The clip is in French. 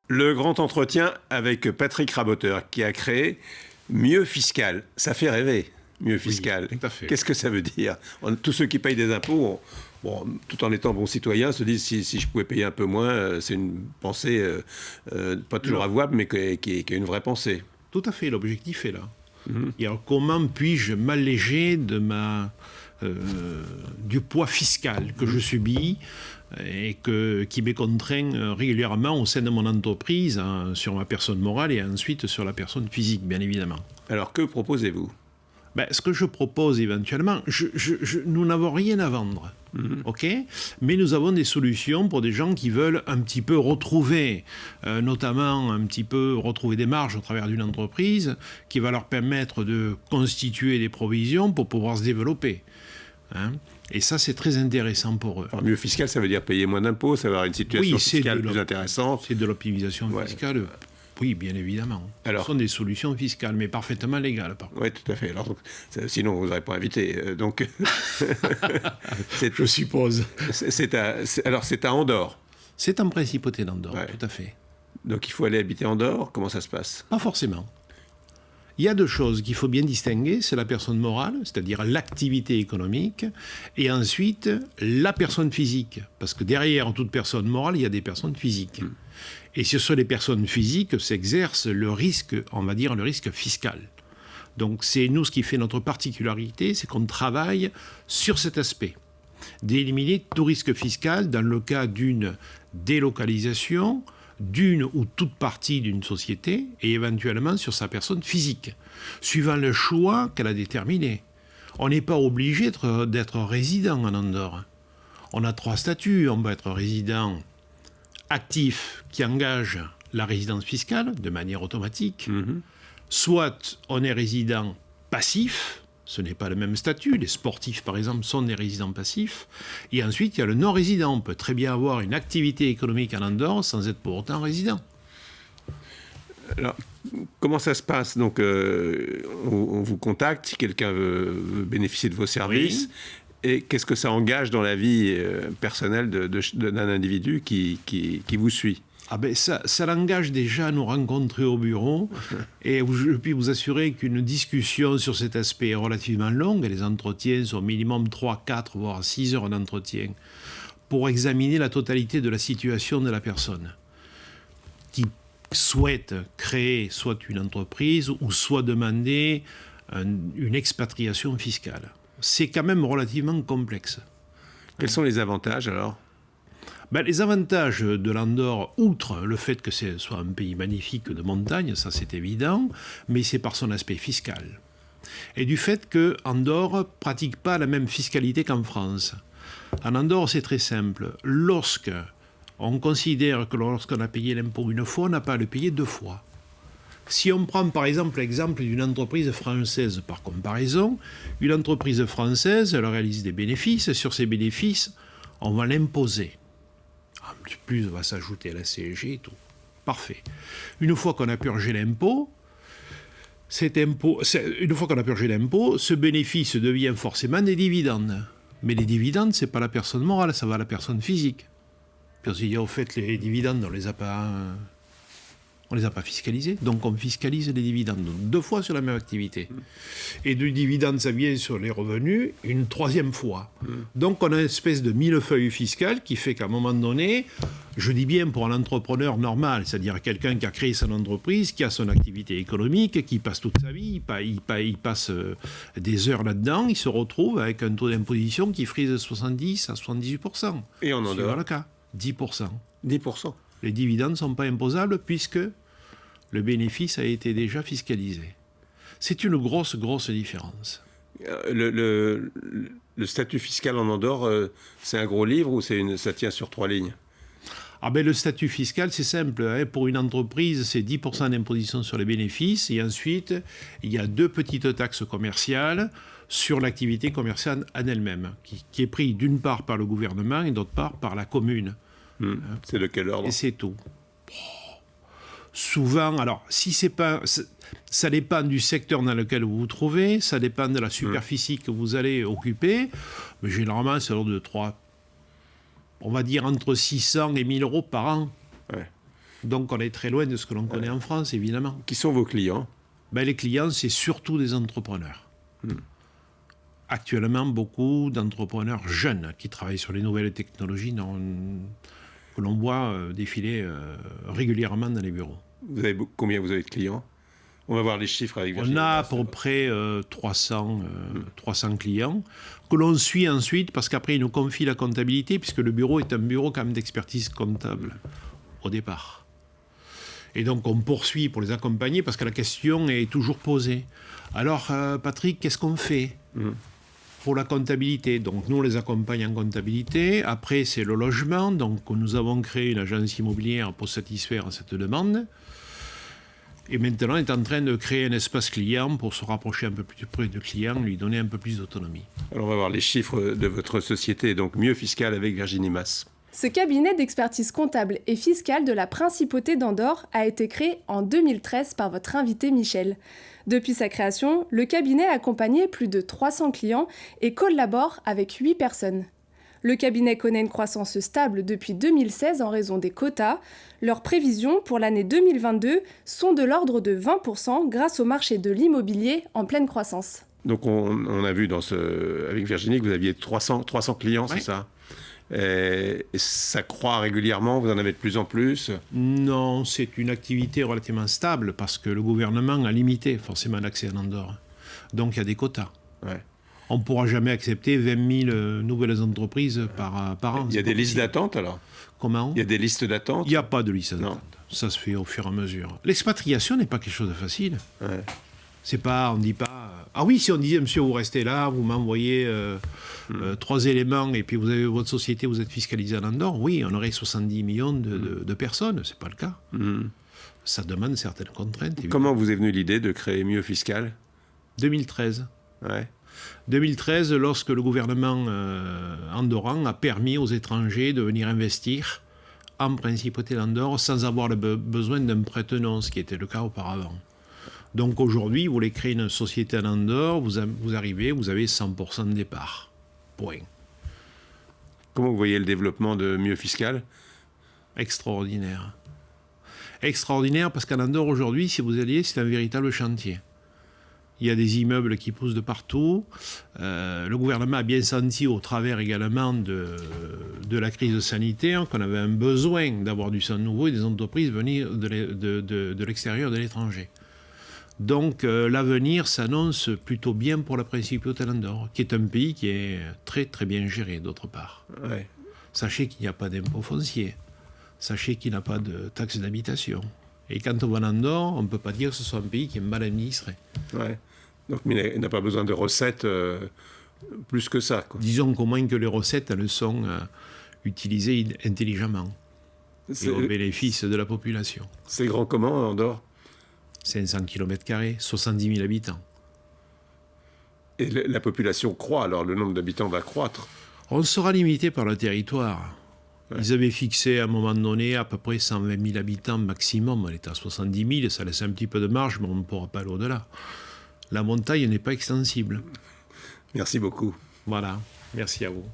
Le grand entretien avec Patrick Raboteur, qui a créé Mieux Fiscal. Ça fait rêver, Mieux Fiscal. Oui, tout à fait. Qu'est-ce que ça veut dire? Tous ceux qui payent des impôts, tout en étant bons citoyens, se disent si je pouvais payer un peu moins, c'est une pensée pas toujours avouable, mais qui est une vraie pensée. Tout à fait, l'objectif est là. Et alors, comment puis-je m'alléger de du poids fiscal que je subis et qui me contraint régulièrement au sein de mon entreprise, sur ma personne morale et ensuite sur la personne physique, bien évidemment. Alors, que proposez-vous? Ce que je propose éventuellement, nous n'avons rien à vendre, ok? Mais nous avons des solutions pour des gens qui veulent un petit peu retrouver, notamment un petit peu retrouver des marges au travers d'une entreprise qui va leur permettre de constituer des provisions pour pouvoir se développer. Et ça, c'est très intéressant pour eux. Alors, mieux fiscal, ça veut dire payer moins d'impôts, ça va avoir une situation fiscale plus intéressante. C'est de l'optimisation fiscale. Oui, bien évidemment. Alors, ce sont des solutions fiscales, mais parfaitement légales, par contre. Oui, tout à fait. Alors, sinon, vous n'aurez pas invité. Je suppose. Alors, c'est à Andorre. C'est en principauté d'Andorre, tout à fait. Donc, il faut aller habiter Andorre. Comment ça se passe? Pas forcément. Il y a deux choses qu'il faut bien distinguer, c'est la personne morale, c'est-à-dire l'activité économique, et ensuite la personne physique. Parce que derrière toute personne morale, il y a des personnes physiques. Et ce sont les personnes physiques que s'exerce le risque, on va dire, le risque fiscal. Donc c'est nous, ce qui fait notre particularité, c'est qu'on travaille sur cet aspect, d'éliminer tout risque fiscal dans le cas d'une délocalisation, d'une ou toute partie d'une société, et éventuellement sur sa personne physique, suivant le choix qu'elle a déterminé. On n'est pas obligé d'être résident en Andorre. On a 3 statuts. On peut être résident actif qui engage la résidence fiscale de manière automatique. Soit on est résident passif, ce n'est pas le même statut. Les sportifs, par exemple, sont des résidents passifs. Et ensuite, il y a le non-résident. On peut très bien avoir une activité économique en Andorre sans être pour autant résident. Alors, comment ça se passe? Donc, on vous contacte si quelqu'un veut bénéficier de vos services. Oui. Et qu'est-ce que ça engage dans la vie personnelle d'un individu qui vous suit? Ça l'engage déjà à nous rencontrer au bureau. Et je puis vous assurer qu'une discussion sur cet aspect est relativement longue. Et les entretiens sont au minimum 3, 4, voire 6 heures d'entretien pour examiner la totalité de la situation de la personne qui souhaite créer soit une entreprise ou soit demander une expatriation fiscale. C'est quand même relativement complexe. Quels sont les avantages alors? Les avantages de l'Andorre, outre le fait que ce soit un pays magnifique de montagne, ça c'est évident, mais c'est par son aspect fiscal. Et du fait que Andorre ne pratique pas la même fiscalité qu'en France. En Andorre, c'est très simple. On considère que lorsqu'on a payé l'impôt une fois, on n'a pas à le payer 2 fois. Si on prend par exemple l'exemple d'une entreprise française par comparaison, une entreprise française, elle réalise des bénéfices. Sur ces bénéfices, on va l'imposer. En plus, on va s'ajouter à la CSG et tout. Parfait. Une fois qu'on a purgé l'impôt, ce bénéfice devient forcément des dividendes. Mais les dividendes, ce n'est pas la personne morale, ça va à la personne physique. Parce qu'il y a au fait les dividendes, on ne les a pas fiscalisés, donc on fiscalise les dividendes. Donc 2 fois sur la même activité. Et du dividende, ça vient sur les revenus une 3e fois. Donc on a une espèce de millefeuille fiscal qui fait qu'à un moment donné, je dis bien pour un entrepreneur normal, c'est-à-dire quelqu'un qui a créé son entreprise, qui a son activité économique, qui passe toute sa vie, il passe des heures là-dedans, il se retrouve avec un taux d'imposition qui frise de 70 à 78%. Et on en a le cas, 10%. 10%. Les dividendes ne sont pas imposables puisque le bénéfice a été déjà fiscalisé. C'est une grosse différence. Le statut fiscal en Andorre, c'est un gros livre ou ça tient sur 3 lignes? Le statut fiscal, c'est simple. Pour une entreprise, c'est 10% d'imposition sur les bénéfices. Et ensuite, il y a 2 petites taxes commerciales sur l'activité commerciale en elle-même, qui est prise d'une part par le gouvernement et d'autre part par la commune. C'est de quel ordre? Et c'est tout. Souvent, alors, si c'est pas... Ça dépend du secteur dans lequel vous vous trouvez, ça dépend de la superficie que vous allez occuper, mais généralement, c'est l'ordre de 3... On va dire entre 600 et 1000 euros par an. Ouais. Donc on est très loin de ce que l'on connaît en France, évidemment. Qui sont vos clients ? Les clients, c'est surtout des entrepreneurs. Actuellement, beaucoup d'entrepreneurs jeunes qui travaillent sur les nouvelles technologies que l'on voit défiler régulièrement dans les bureaux. Combien vous avez de clients ? On va voir les chiffres avec Virginie. On a à peu près 300 clients que l'on suit ensuite parce qu'après, ils nous confient la comptabilité puisque le bureau est un bureau quand même d'expertise comptable au départ. Et donc, on poursuit pour les accompagner parce que la question est toujours posée. Alors, Patrick, qu'est-ce qu'on fait pour la comptabilité ? Donc, nous, on les accompagne en comptabilité. Après, c'est le logement. Donc, nous avons créé une agence immobilière pour satisfaire cette demande. Et maintenant, on est en train de créer un espace client pour se rapprocher un peu plus près du client, lui donner un peu plus d'autonomie. Alors, on va voir les chiffres de votre société, donc Mieux Fiscal avec Virginie Mas. Ce cabinet d'expertise comptable et fiscale de la Principauté d'Andorre a été créé en 2013 par votre invité Michel. Depuis sa création, le cabinet a accompagné plus de 300 clients et collabore avec 8 personnes. Le cabinet connaît une croissance stable depuis 2016 en raison des quotas. Leurs prévisions pour l'année 2022 sont de l'ordre de 20% grâce au marché de l'immobilier en pleine croissance. Donc on a vu avec Virginie que vous aviez 300 clients, c'est ça ? Et ça croît régulièrement, vous en avez de plus en plus ? Non, c'est une activité relativement stable parce que le gouvernement a limité forcément l'accès à l'Andorre. Donc il y a des quotas. Ouais. On ne pourra jamais accepter 20 000 nouvelles entreprises par an. Il y a des listes d'attente alors ? Comment ? Il y a des listes d'attente ? Il n'y a pas de liste d'attente. Ça se fait au fur et à mesure. L'expatriation n'est pas quelque chose de facile. Ouais. C'est pas, on ne dit pas... Ah oui, si on disait, monsieur, vous restez là, vous m'envoyez 3 éléments et puis vous avez votre société, vous êtes fiscalisé à l'Andorre, oui, on aurait 70 millions de personnes. Ce n'est pas le cas. Ça demande certaines contraintes. Évidemment. Comment vous est venue l'idée de créer Mieux Fiscal ? 2013. Ouais. 2013, lorsque le gouvernement andorran a permis aux étrangers de venir investir en Principauté d'Andorre sans avoir le besoin d'un prête-nom, ce qui était le cas auparavant. Donc aujourd'hui, vous voulez créer une société à Andorre, vous arrivez, vous avez 100% de départ. Point. Comment vous voyez le développement de Mieux Fiscal ? Extraordinaire. Extraordinaire parce qu'à Andorre aujourd'hui, si vous alliez, c'est un véritable chantier. Il y a des immeubles qui poussent de partout. Le gouvernement a bien senti au travers également de la crise sanitaire qu'on avait un besoin d'avoir du sang nouveau et des entreprises venir de l'extérieur, de l'étranger. Donc l'avenir s'annonce plutôt bien pour la Principauté d'Andorre, qui est un pays qui est très très bien géré d'autre part. Ouais. Sachez qu'il n'y a pas d'impôt foncier. Sachez qu'il n'y a pas de taxe d'habitation. Et quand on va en Andorre, on ne peut pas dire que ce soit un pays qui est mal administré. Ouais. Donc il n'a pas besoin de recettes plus que ça, quoi. Disons qu'au moins que les recettes, elles sont utilisées intelligemment. Et au bénéfice de la population. C'est grand comment, Andorre ? 500 km², 70 000 habitants. Et la population croît, alors le nombre d'habitants va croître. On sera limité par le territoire. Ouais. Ils avaient fixé à un moment donné à peu près 120 000 habitants maximum. On est à 70 000, ça laisse un petit peu de marge, mais on ne pourra pas aller au-delà. La montagne n'est pas extensible. Merci beaucoup. Voilà, merci à vous.